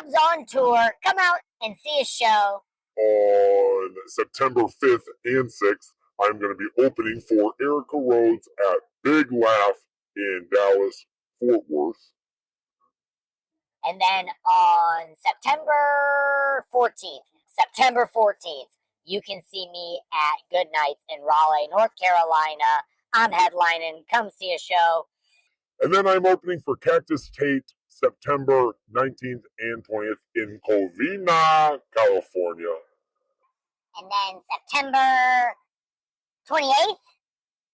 Bob's on tour. Come out and see a show. On September 5th and 6th, I'm going to be opening for Erica Rhodes at Big Laugh in Dallas, Fort Worth. And then on September 14th, you can see me at Good Nights in Raleigh, North Carolina. I'm headlining. Come see a show. And then I'm opening for Cactus Tate September 19th and 20th in Covina, California. And then September 28th,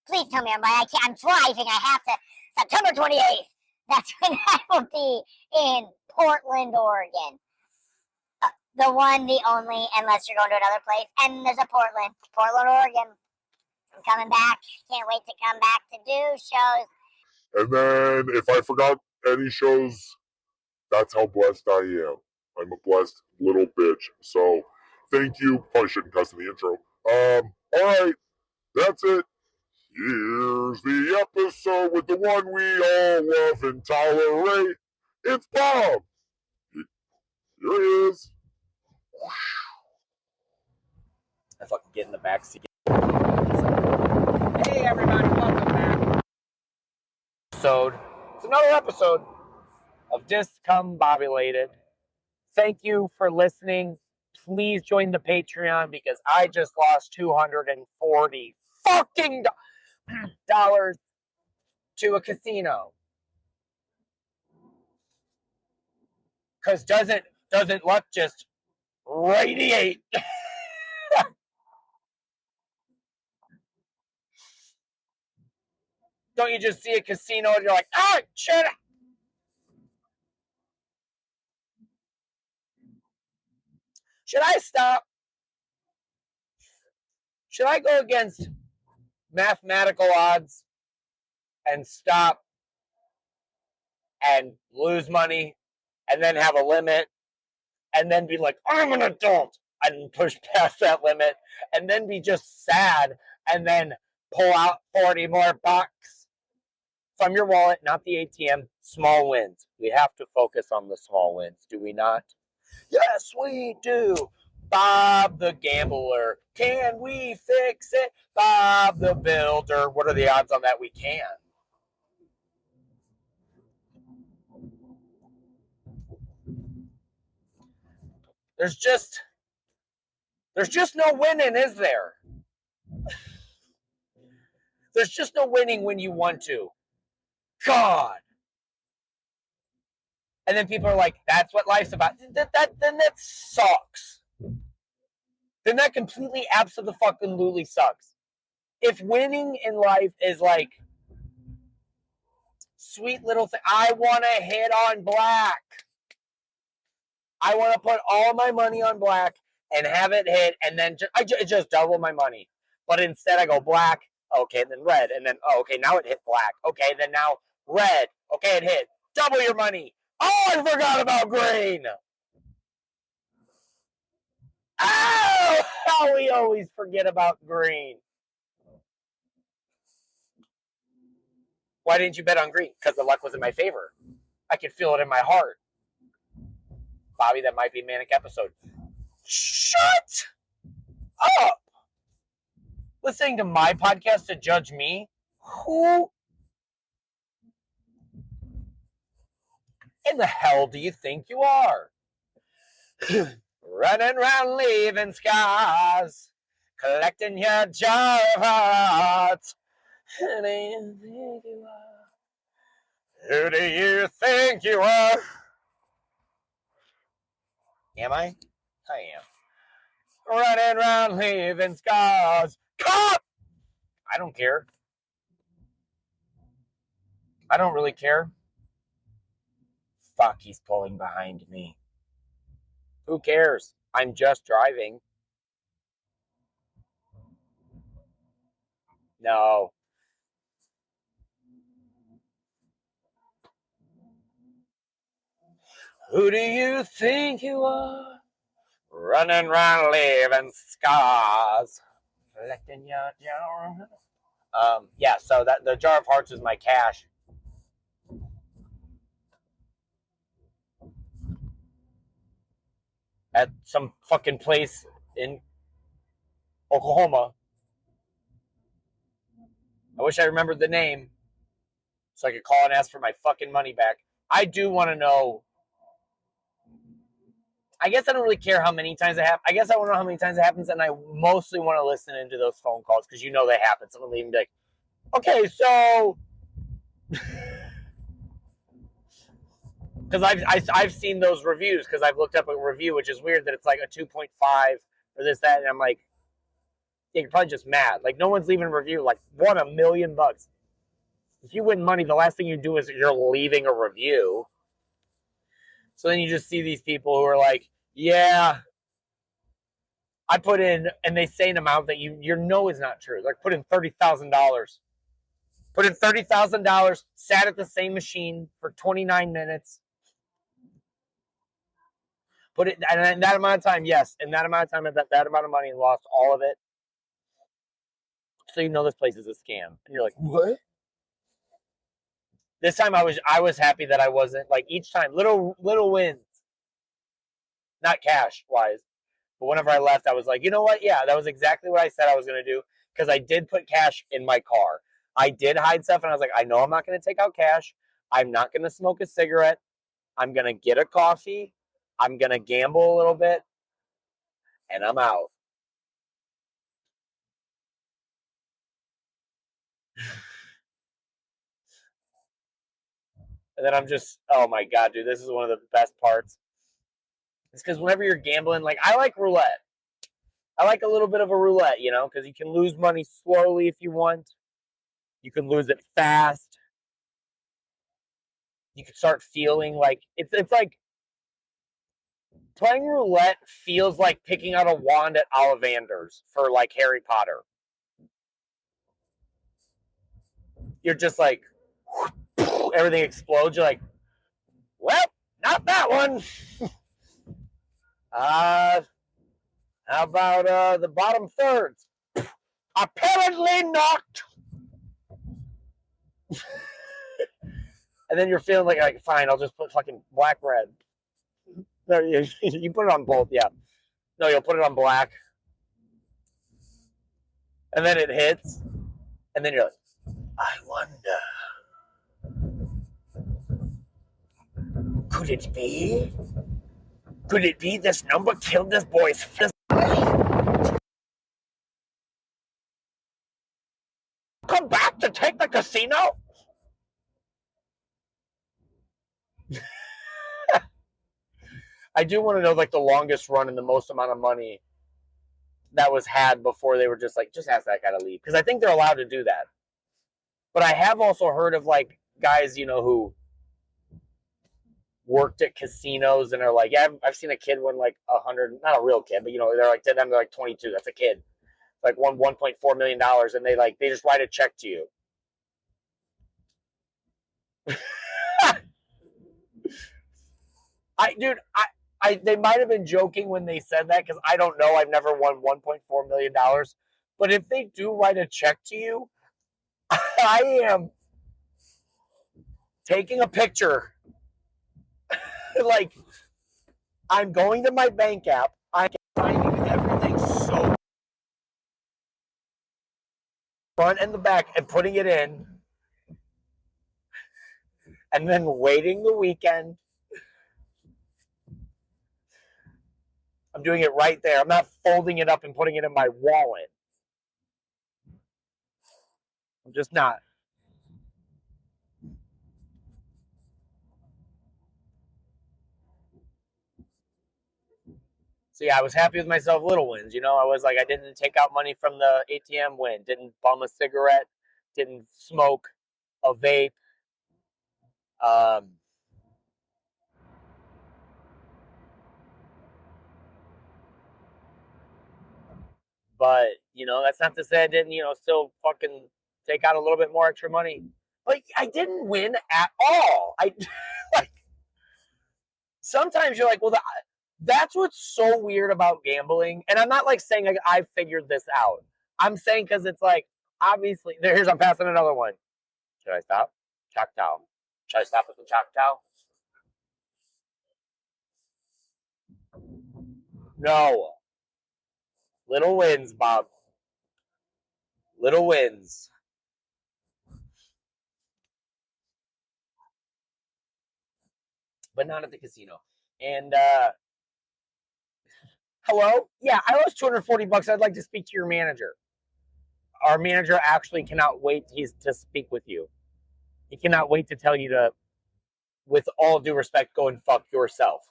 please tell me I'm right. I'm driving. I have to. September 28th, that's when I will be in Portland, Oregon. The one, the only, unless you're going to another place. And there's a Portland, Oregon. I'm coming back. Can't wait to come back to do shows. And then if I forgot any shows, that's how blessed I am. I'm a blessed little bitch. So thank you. Probably shouldn't cuss in the intro. Alright, that's it. Here's the episode with the one we all love and tolerate. It's Bob. Here he is. I fucking get in the back seat. Hey everybody, welcome back. It's another episode of Discombobulated. Thank you for listening. Please join the Patreon because I just lost $240 fucking dollars to a casino. Cause doesn't luck just radiate? Don't you just see a casino and you're like, ah, shit. Should I stop? Should I go against mathematical odds and stop and lose money and then have a limit and then be like, I'm an adult and push past that limit and then be just sad and then pull out 40 more bucks from your wallet, not the ATM? Small wins. We have to focus on the small wins, do we not? Yes, we do. Bob the gambler. Can we fix it? Bob the builder. What are the odds on that we can? There's just no winning, is there? There's just no winning when you want to. God. And then people are like, that's what life's about. Then that sucks. Then that completely absolutely sucks. If winning in life is like sweet little thing, I want to hit on black. I want to put all my money on black and have it hit, and then just double my money. But instead I go black, okay, then red, and then, oh, okay, now it hit black. Okay, then now red. Okay, it hit. Double your money. Oh, I forgot about green. Oh, how we always forget about green. Why didn't you bet on green? Because the luck was in my favor. I could feel it in my heart. Bobby, that might be a manic episode. Shut up. Listening to my podcast to judge me? Who in the hell do you think you are? Running around leaving scars, collecting your jar of hearts. Who do you think you are? Who do you think you are? Am I? I am. Running around leaving scars. Cop! I don't care. I don't really care. Fuck, he's pulling behind me. Who cares? I'm just driving. No. Who do you think you are? Running around leaving scars. Collecting your jar. Yeah, so that the jar of hearts is my cash. at some fucking place in Oklahoma. I wish I remembered the name so I could call and ask for my fucking money back. I do want to know. I guess I don't really care how many times it happens. I guess I want to know how many times it happens, and I mostly want to listen into those phone calls because you know they happen. Someone will even be like, okay, so... Because I've seen those reviews because I've looked up a review, which is weird that it's like a 2.5 or this, that, and I'm like, yeah, you're probably just mad. Like, no one's leaving a review. Like, won $1 million. If you win money, the last thing you do is you're leaving a review. So then you just see these people who are like, yeah, I put in, and they say an amount that you know is not true. Like, put in $30,000. Put in $30,000, sat at the same machine for 29 minutes. Put it, and in that amount of time, yes, in that amount of time, that amount of money, and lost all of it. So you know this place is a scam. And you're like, what? This time I was happy that I wasn't, like, each time, little wins. Not cash wise. But whenever I left, I was like, you know what? Yeah, that was exactly what I said I was going to do. Because I did put cash in my car. I did hide stuff, and I was like, I know I'm not going to take out cash. I'm not going to smoke a cigarette. I'm going to get a coffee. I'm going to gamble a little bit. And I'm out. And then I'm just, oh my God, dude, this is one of the best parts. It's because whenever you're gambling, like, I like roulette. I like a little bit of a roulette, you know, because you can lose money slowly if you want. You can lose it fast. You can start feeling like it's like playing roulette feels like picking out a wand at Ollivander's for like Harry Potter. You're just like everything explodes. You're like, well, not that one. How about the bottom thirds? Apparently not. And then you're feeling like fine, I'll just put fucking black red. No, you put it on both, yeah. No, you'll put it on black. And then it hits. And then you're like, I wonder. Could it be? Could it be this number killed this boy's fist? Come back to take the casino? I do want to know like the longest run and the most amount of money that was had before they were just like, just ask that guy to leave. Because I think they're allowed to do that. But I have also heard of like guys, you know, who worked at casinos and are like, yeah, I've seen a kid win like 100, not a real kid, but you know, they're like, to them, they're like 22. That's a kid. Like won $1.4 million, and they just write a check to you. They might have been joking when they said that because I don't know. I've never won $1.4 million. But if they do write a check to you, I am taking a picture. Like, I'm going to my bank app. I'm finding everything so front and the back and putting it in. And then waiting the weekend. I'm doing it right there. I'm not folding it up and putting it in my wallet. I'm just not. So yeah, I was happy with myself. Little wins, you know. I was like, I didn't take out money from the ATM. Win. Didn't bum a cigarette. Didn't smoke a vape. But you know, that's not to say I didn't, you know, still fucking take out a little bit more extra money. But I didn't win at all. I like sometimes you're like, well, that's what's so weird about gambling. And I'm not like saying like, I figured this out. I'm saying because it's like obviously here's I'm passing another one. Should I stop? Choctaw. Should I stop with the Choctaw? No. Little wins, Bob. Little wins. But not at the casino. And hello? Yeah, I owe $240. I'd like to speak to your manager. Our manager actually cannot wait to speak with you. He cannot wait to tell you to, with all due respect, go and fuck yourself.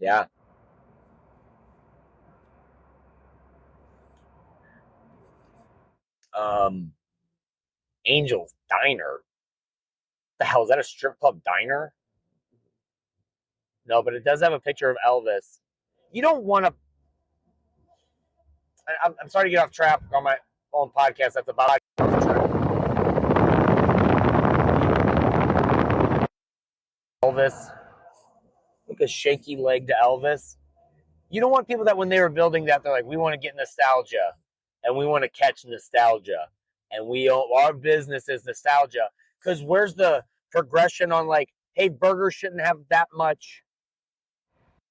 Yeah. Angel's Diner. The hell, is that a strip club diner? No, but it does have a picture of Elvis. You don't want to. I'm sorry to get off track on my own podcast. That's about Elvis. Look at shaky legged Elvis. You don't want people that when they were building that, they're like, we want to get nostalgia and we want to catch nostalgia. And our business is nostalgia. Because where's the progression on like, hey, burgers shouldn't have that much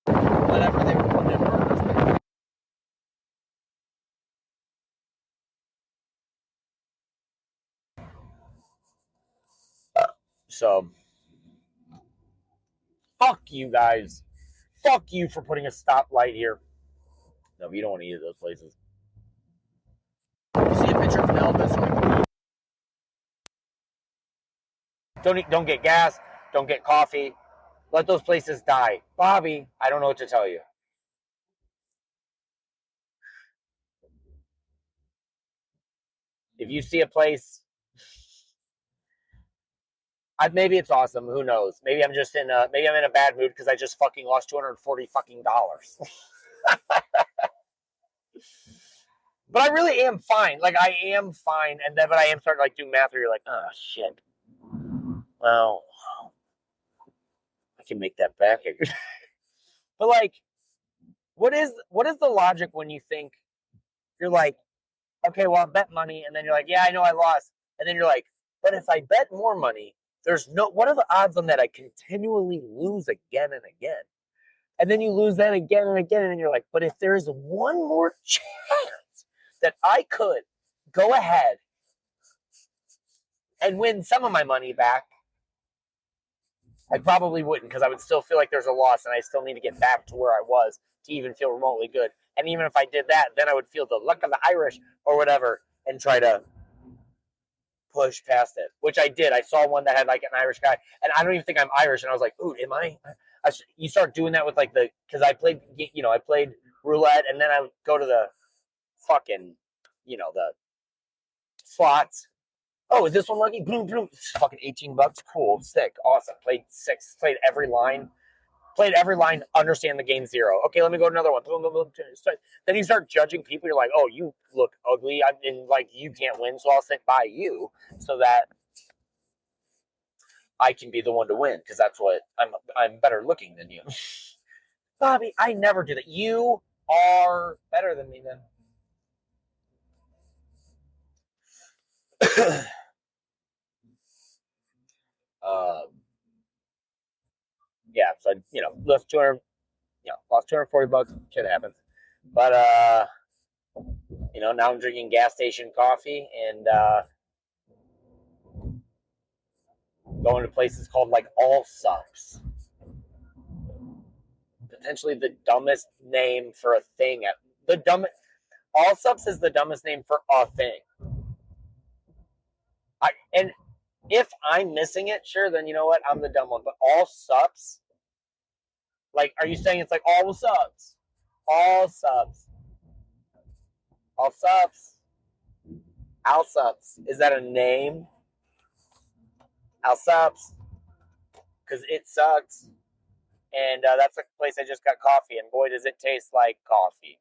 whatever they were putting in burgers. So, fuck you guys. Fuck you for putting a stoplight here. No, but you don't want to eat at those places. You see a picture of an Elvis? Don't get gas. Don't get coffee. Let those places die. Bobby, I don't know what to tell you. If you see a place, maybe it's awesome. Who knows? Maybe I'm just maybe I'm in a bad mood because I just fucking lost $240 fucking dollars. But I really am fine. Like I am fine, and then but I am starting to like do math where you're like, oh shit. Well, I can make that back. But like, what is the logic when you think you're like, okay, well I bet money, and then you're like, yeah, I know I lost, and then you're like, but if I bet more money, what are the odds on that I continually lose again and again? And then you lose that again and again, and then you're like, but if there is one more chance that I could go ahead and win some of my money back, I probably wouldn't, because I would still feel like there's a loss and I still need to get back to where I was to even feel remotely good. And even if I did that, then I would feel the luck of the Irish or whatever and try to push past it, which I did. I saw one that had like an Irish guy, and I don't even think I'm Irish, and I was like, ooh, am I? You start doing that with like because I played roulette, and then I would go to the fucking, the slots. Oh, is this one lucky? Boom, boom. Fucking $18. Cool, sick, awesome. Played every line. Understand the game zero. Okay, let me go to another one. Boom, boom, boom. Then you start judging people. You're like, oh, you look ugly. You can't win, so I'll sit by you so that I can be the one to win, because that's what I'm better looking than you. Bobby, I never do that. You are better than me then. Yeah, so lost $240. Shit happens. But now I'm drinking gas station coffee and going to places called like All Sups. Potentially the dumbest name for a thing. All Sups is the dumbest name for a thing. And if I'm missing it, sure, then you know what? I'm the dumb one. But All Sups? Like, are you saying it's like All Sups? All Sups. All Sups. All Sups. Is that a name? All Sups. Because it sucks. And that's the place I just got coffee. And boy, does it taste like coffee.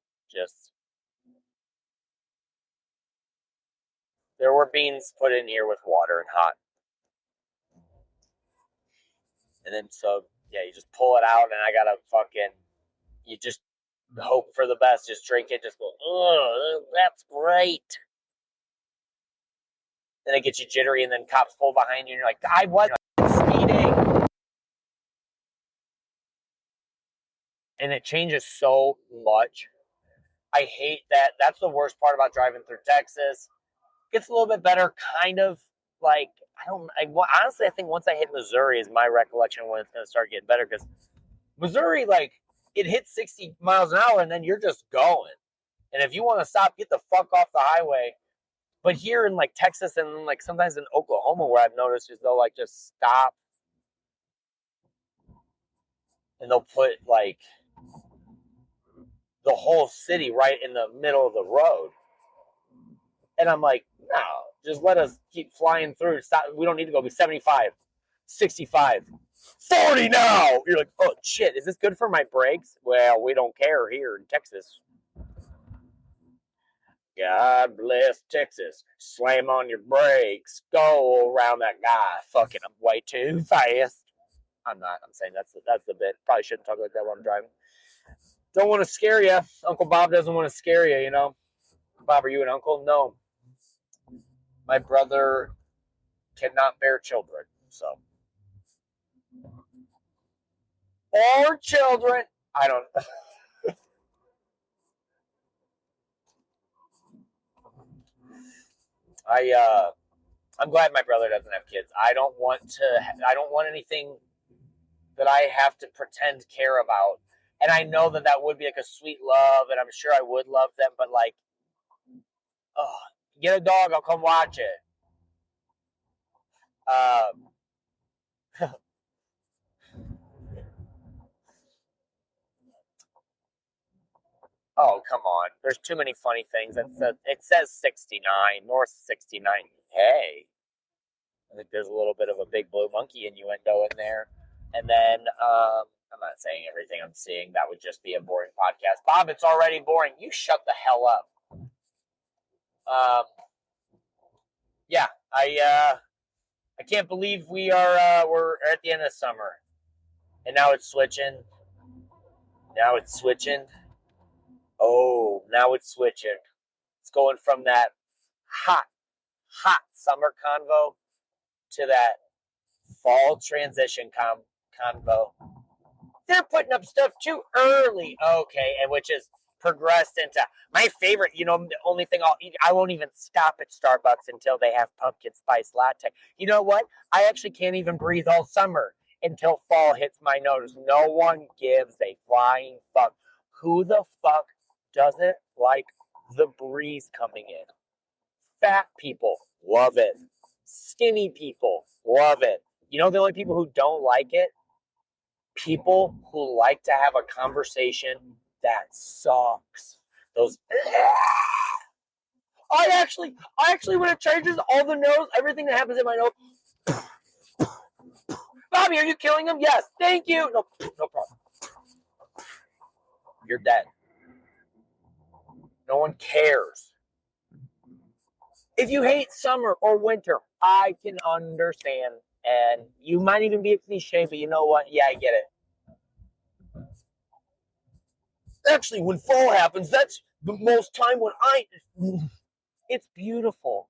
There were beans put in here with water and hot. And then, you just pull it out, and I gotta you just hope for the best. Just drink it, just go, oh, that's great. Then it gets you jittery, and then cops pull behind you, and you're like, I wasn't speeding. and it changes so much. I hate that. That's the worst part about driving through Texas. Gets a little bit better, kind of. Like, honestly, I think once I hit Missouri is my recollection when it's going to start getting better, because Missouri, like, it hits 60 miles an hour and then you're just going. And if you want to stop, get the fuck off the highway. But here in, like, Texas and, like, sometimes in Oklahoma, where I've noticed is they'll, like, just stop and they'll put, like, the whole city right in the middle of the road. And I'm like, no, just let us keep flying through. Stop. We don't need to go be 75, 65, 40 now. You're like, oh, shit, is this good for my brakes? Well, we don't care here in Texas. God bless Texas. Slam on your brakes. Go around that guy. Fucking, I'm way too fast. I'm not. I'm saying that's the bit. Probably shouldn't talk like that while I'm driving. Don't want to scare you. Uncle Bob doesn't want to scare you, you know. Bob, are you an uncle? No. My brother cannot bear children, so. Or children. I don't. I'm glad my brother doesn't have kids. I don't want anything that I have to pretend care about. And I know that would be like a sweet love, and I'm sure I would love them, but like, oh, get a dog, I'll come watch it. Oh, come on. There's too many funny things. It says 69, North 69. Hey. I think there's a little bit of a big blue monkey innuendo in there. And then, I'm not saying everything I'm seeing. That would just be a boring podcast. Bob, it's already boring. You shut the hell up. Yeah, I can't believe we're at the end of summer. And now it's switching. Oh, now it's switching. It's going from that hot summer convo to that fall transition convo. They're putting up stuff too early. Okay, and which is progressed into my favorite, you know, the only thing I'll eat. I won't even stop at Starbucks until they have pumpkin spice latte. You know what? I actually can't even breathe all summer until fall hits my nose. No one gives a flying fuck. Who the fuck doesn't like the breeze coming in? Fat people love it. Skinny people love it. You know the only people who don't like it? People who like to have a conversation that sucks. Those. I actually, when it changes all the nose, everything that happens in my nose. Bobby, are you killing him? Yes. Thank you. No problem. You're dead. No one cares. If you hate summer or winter, I can understand. And you might even be a cliche, but you know what? Yeah, I get it. Actually, when fall happens, that's the most time when it's beautiful.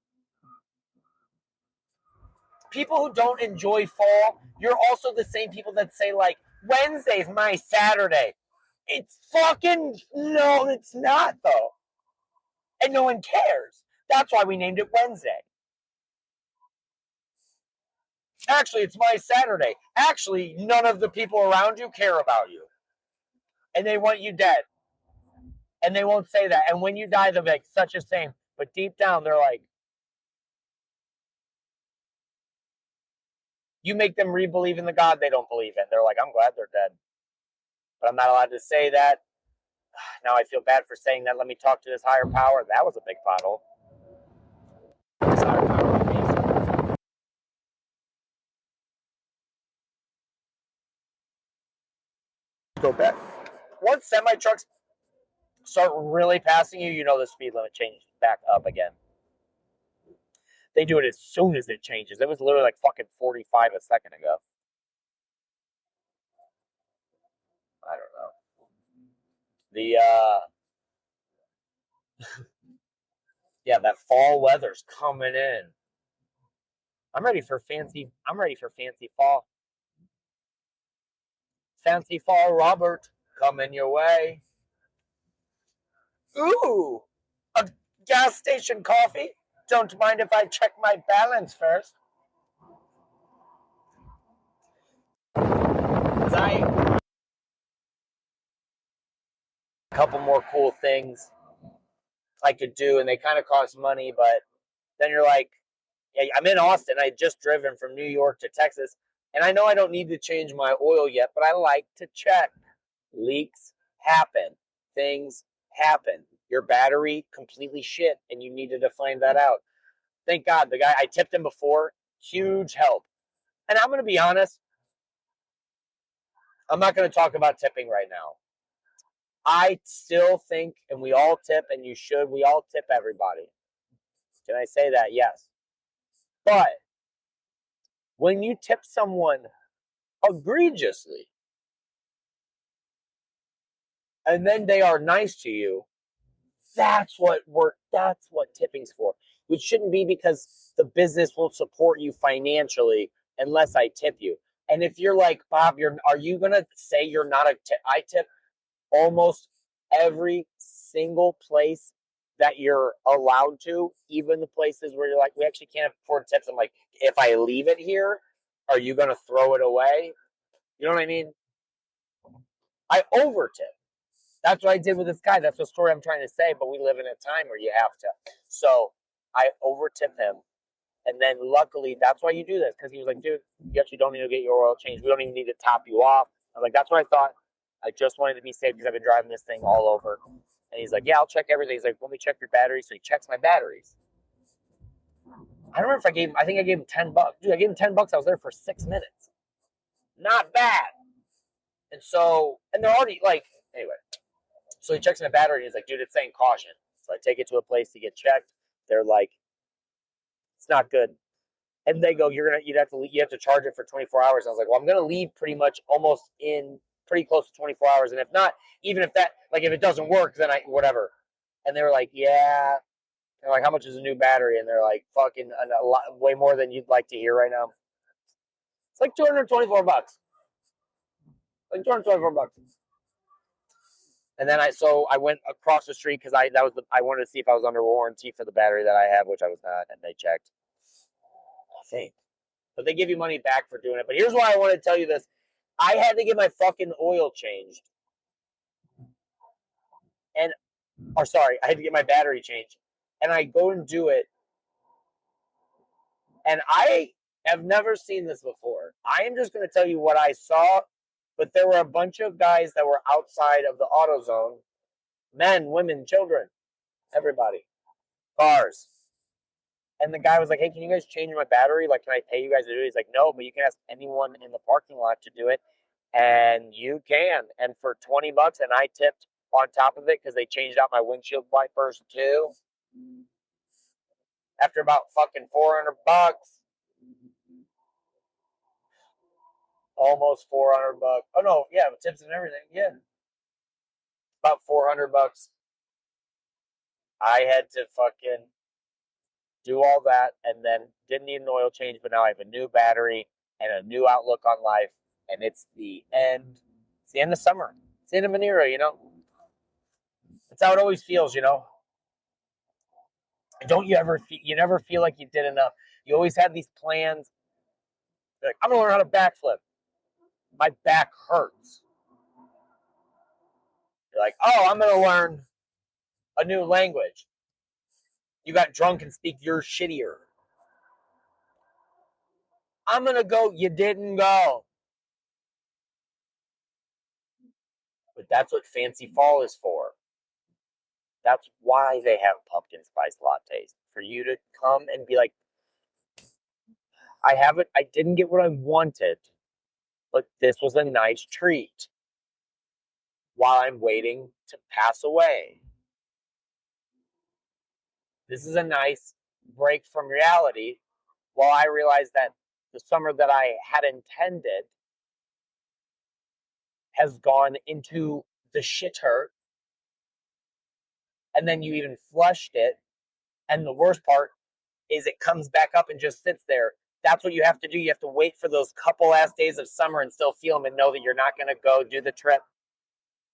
People who don't enjoy fall, you're also the same people that say, like, Wednesday's my Saturday. It's fucking, no, it's not, though. And no one cares. That's why we named it Wednesday. Actually, it's my Saturday. Actually, none of the people around you care about you. And they want you dead. And they won't say that. And when you die, they'll be like, such a shame. But deep down, they're like, you make them re-believe in the God they don't believe in. They're like, I'm glad they're dead. But I'm not allowed to say that. Now I feel bad for saying that. Let me talk to this higher power. That was a big pothole. This higher power with me. Go back. Once semi-trucks start really passing you, you know the speed limit changes back up again. They do it as soon as it changes. It was literally like fucking 45 a second ago. I don't know. Yeah, that fall weather's coming in. I'm ready for fancy fall. Fancy fall, Robert. coming your way. Ooh, a gas station coffee. Don't mind if I check my balance first. A couple more cool things I could do, and they kind of cost money, but then you're like, yeah, I'm in Austin. I just driven from New York to Texas, and I know I don't need to change my oil yet, but I like to check. Leaks happen. Things happen. Your battery completely shit, and you needed to find that out. Thank God, the guy, I tipped him before. Huge help. And I'm going to be honest, I'm not going to talk about tipping right now. I still think, and we all tip, and you should, we all tip everybody. Can I say that? Yes. But when you tip someone egregiously, and then they are nice to you, that's what tipping's for. Which shouldn't be because the business will support you financially unless I tip you. And if you're like, Bob, are you gonna say you're not a tip? I tip almost every single place that you're allowed to, even the places where you're like, we actually can't afford tips. I'm like, if I leave it here, are you gonna throw it away? You know what I mean? I over tip. That's what I did with this guy. That's the story I'm trying to say, but we live in a time where you have to. So I over tip him. And then luckily, that's why you do this. Because he was like, dude, you actually don't need to get your oil changed. We don't even need to top you off. I was like, that's what I thought. I just wanted to be safe because I've been driving this thing all over. And he's like, yeah, I'll check everything. He's like, let me check your batteries. So he checks my batteries. I don't remember if I think I gave him $10. Dude, I gave him $10. I was there for 6 minutes. Not bad. And so, and they're already like, anyway. So he checks my battery and he's like, dude, it's saying caution. So I take it to a place to get checked. They're like, it's not good. And they go, you have to charge it for 24 hours. I was like, well, I'm going to leave pretty much almost in pretty close to 24 hours. And if not, even if that, like, if it doesn't work, then whatever. And they were like, yeah. They're like, how much is a new battery? And they're like, fucking a lot, way more than you'd like to hear right now. It's like $224. Like $224. And then I went across the street because I wanted to see if I was under warranty for the battery that I have, which I was not, and they checked. I think. But they give you money back for doing it. But here's why I want to tell you this. I had to get my fucking oil changed. I had to get my battery changed. And I go and do it. And I have never seen this before. I am just going to tell you what I saw. But there were a bunch of guys that were outside of the AutoZone. Men, women, children, everybody. Cars. And the guy was like, hey, can you guys change my battery? Like, can I pay you guys to do it? He's like, no, but you can ask anyone in the parking lot to do it. And you can. And for $20, and I tipped on top of it because they changed out my windshield wipers too. After about fucking $400. Almost $400. Oh, no, yeah, with tips and everything. Yeah. About $400. I had to fucking do all that and then didn't need an oil change, but now I have a new battery and a new outlook on life. And it's the end. It's the end of summer. It's the end of an era, you know? That's how it always feels, you know? Don't you never feel like you did enough. You always have these plans. You're like, I'm going to learn how to backflip. My back hurts. You're like, oh, I'm going to learn a new language. You got drunk and speak your shittier. I'm going to go. You didn't go. But that's what Fancy Fall is for. That's why they have pumpkin spice lattes. For you to come and be like, I didn't get what I wanted, but this was a nice treat while I'm waiting to pass away. This is a nice break from reality while I realize that the summer that I had intended has gone into the shitter. And then you even flushed it. And the worst part is it comes back up and just sits there. That's what you have to do. You have to wait for those couple ass days of summer and still feel them and know that you're not going to go do the trip.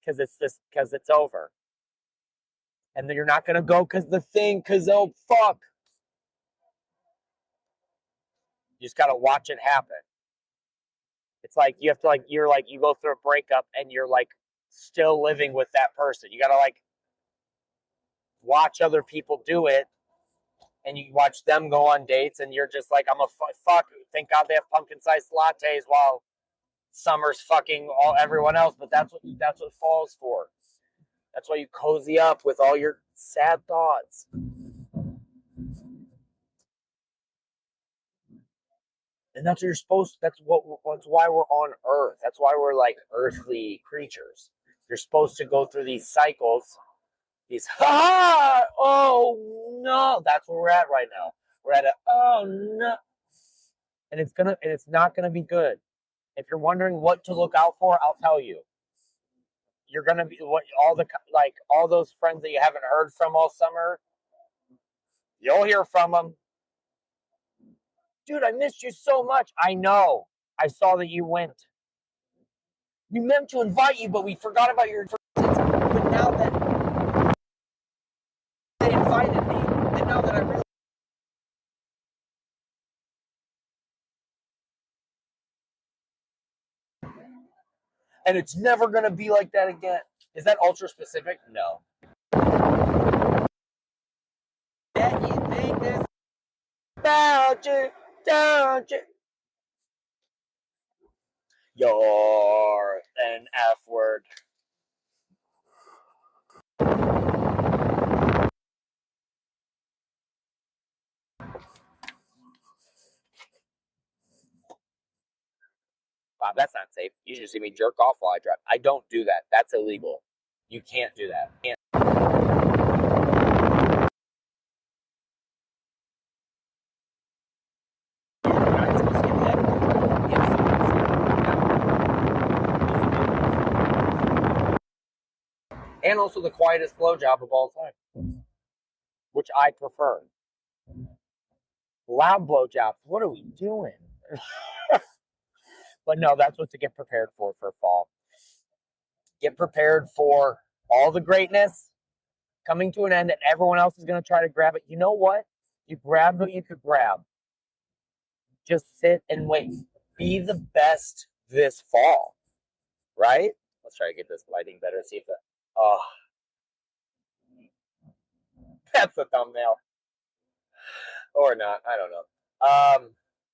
because it's over. And then you're not going to go because oh, fuck. You just got to watch it happen. It's like you have to you go through a breakup and you're like still living with that person. You got to like watch other people do it, and you watch them go on dates, and you're just like, I'm a fuck. Thank God they have pumpkin-sized lattes while summer's fucking everyone else. But that's what fall's for. That's why you cozy up with all your sad thoughts. And that's what you're supposed to, that's why we're on Earth. That's why we're like earthly creatures. You're supposed to go through these cycles. Oh no. That's where we're at right now. We're at oh no. And it's not gonna be good. If you're wondering what to look out for, I'll tell you. You're gonna be all those friends that you haven't heard from all summer. You'll hear from them. Dude, I missed you so much. I know. I saw that you went. We meant to invite you, but we forgot about your. But now that they invited me, and now that I really. And it's never going to be like that again. Is that ultra specific? No. That you think this about you, don't you? You're an F word. Bob, that's not safe. You should see me jerk off while I drive. I don't do that. That's illegal. You can't do that. You can't. And also the quietest blowjob of all time, which I prefer. Loud blowjobs. What are we doing? But no, that's what to get prepared for fall. Get prepared for all the greatness coming to an end, and everyone else is going to try to grab it. You know what? You grabbed what you could grab. Just sit and wait. Be the best this fall, right? Let's try to get this lighting better. See if that. Oh, that's the thumbnail, or not? I don't know.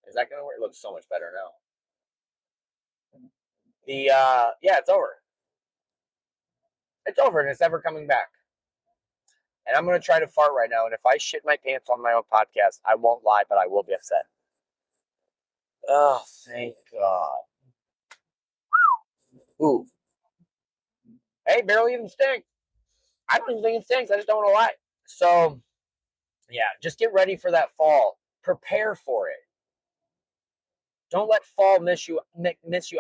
Is that going to work? It looks so much better now. Yeah, it's over. It's over, and it's never coming back. And I'm going to try to fart right now, and if I shit my pants on my own podcast, I won't lie, but I will be upset. Oh, thank God. Ooh. Hey, barely even stinks. I don't even think it stinks. I just don't want to lie. So, yeah, just get ready for that fall. Prepare for it. Don't let fall miss you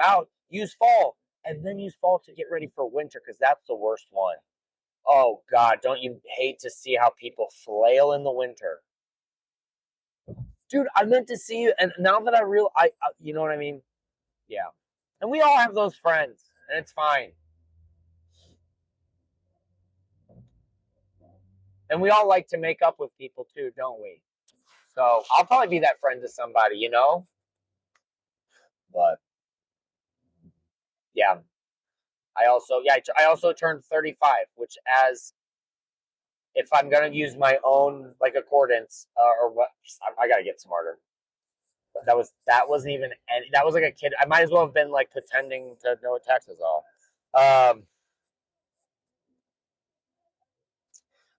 out. Use fall, and then use fall to get ready for winter, because that's the worst one. Oh, God, don't you hate to see how people flail in the winter? Dude, I meant to see you, and now that I you know what I mean? Yeah. And we all have those friends, and it's fine. And we all like to make up with people too, don't we? So I'll probably be that friend to somebody, you know? But yeah. I also turned 35, which, as if I'm gonna use my own like accordance or what, I gotta get smarter. But that wasn't even any, that was like a kid. I might as well have been like pretending to know what text is all.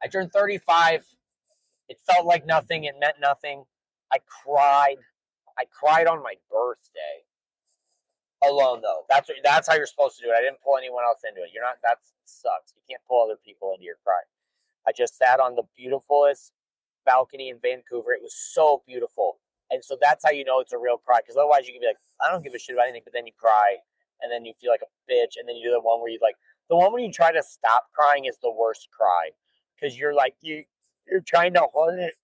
I turned 35. It felt like nothing. It meant nothing. I cried. I cried on my birthday. Alone though. That's how you're supposed to do it. I didn't pull anyone else into it. That sucks. You can't pull other people into your cry. I just sat on the beautifulest balcony in Vancouver. It was so beautiful. And so that's how you know it's a real cry. Because otherwise you can be like, I don't give a shit about anything, but then you cry and then you feel like a bitch, and then you do the one where you the one when you try to stop crying is the worst cry. Because you're like you're trying to hold it.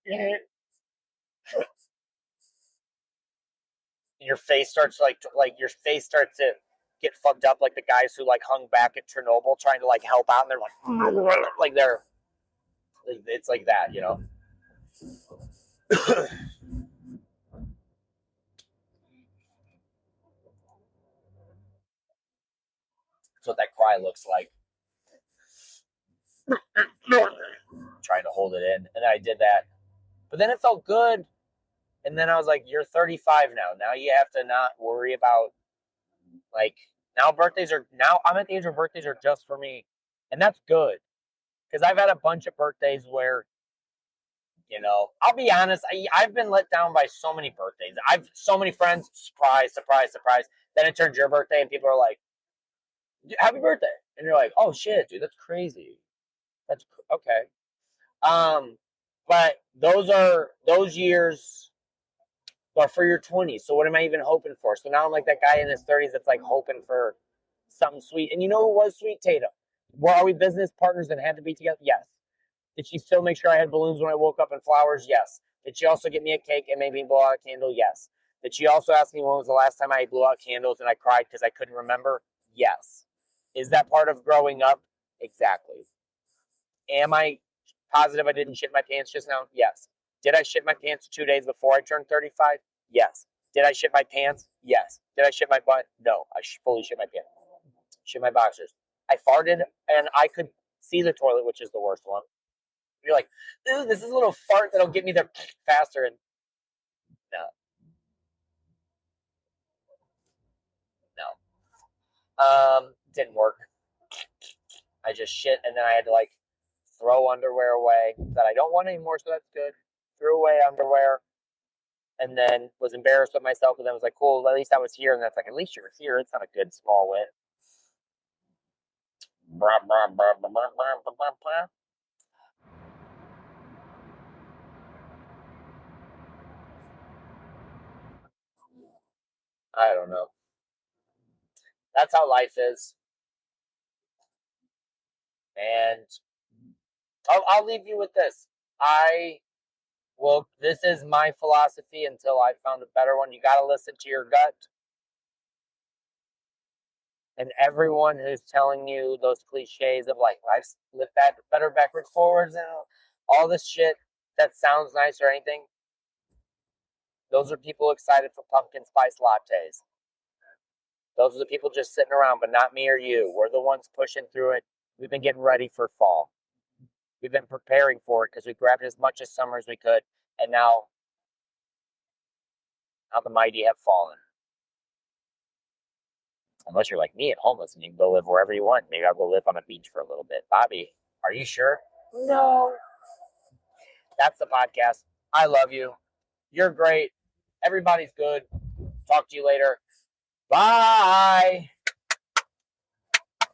Your face starts your face starts to get fucked up like the guys who like hung back at Chernobyl trying to like help out, and they're like they're it's like that, you know. That's what that cry looks like. Trying to hold it in, and I did that, but then it felt good. And then I was like, you're 35 now. Now you have to not worry about, like, now I'm at the age where birthdays are just for me. And that's good. Because I've had a bunch of birthdays where, you know, I'll be honest, I've been let down by so many birthdays. I've so many friends, surprise, surprise, surprise. Then it turns your birthday and people are like, happy birthday. And you're like, oh shit, dude, that's crazy. That's okay. But those years are for your 20s. So what am I even hoping for? So now I'm like that guy in his 30s that's like hoping for something sweet. And you know who was sweet? Tatum. Are we business partners and had to be together? Yes. Did she still make sure I had balloons when I woke up and flowers? Yes. Did she also get me a cake and maybe blow out a candle? Yes. Did she also ask me when was the last time I blew out candles and I cried because I couldn't remember? Yes. Is that part of growing up? Exactly. Am I positive I didn't shit my pants just now? Yes. Did I shit my pants 2 days before I turned 35? Yes. Did I shit my pants? Yes. Did I shit my butt? No. I fully shit my pants. Shit my boxers. I farted and I could see the toilet, which is the worst one. You're like, ooh, this is a little fart that'll get me there faster. And no. Didn't work. I just shit and then I had to like throw underwear away that I don't want anymore, so that's good. Threw away underwear and then was embarrassed with myself, and then was like, cool, at least I was here. And that's like, at least you're here. It's not a good small win. I don't know. That's how life is. And I'll leave you with this. This is my philosophy until I found a better one. You got to listen to your gut. And everyone who's telling you those cliches of like life's live better backwards forwards and all this shit that sounds nice or anything, those are people excited for pumpkin spice lattes. Those are the people just sitting around, but not me or you. We're the ones pushing through it. We've been getting ready for fall. We've been preparing for it because we grabbed as much as summer as we could, and now the mighty have fallen. Unless you're like me and homeless and you can go live wherever you want. Maybe I'll go live on a beach for a little bit. Bobby, are you sure? No. That's the podcast. I love you. You're great. Everybody's good. Talk to you later. Bye.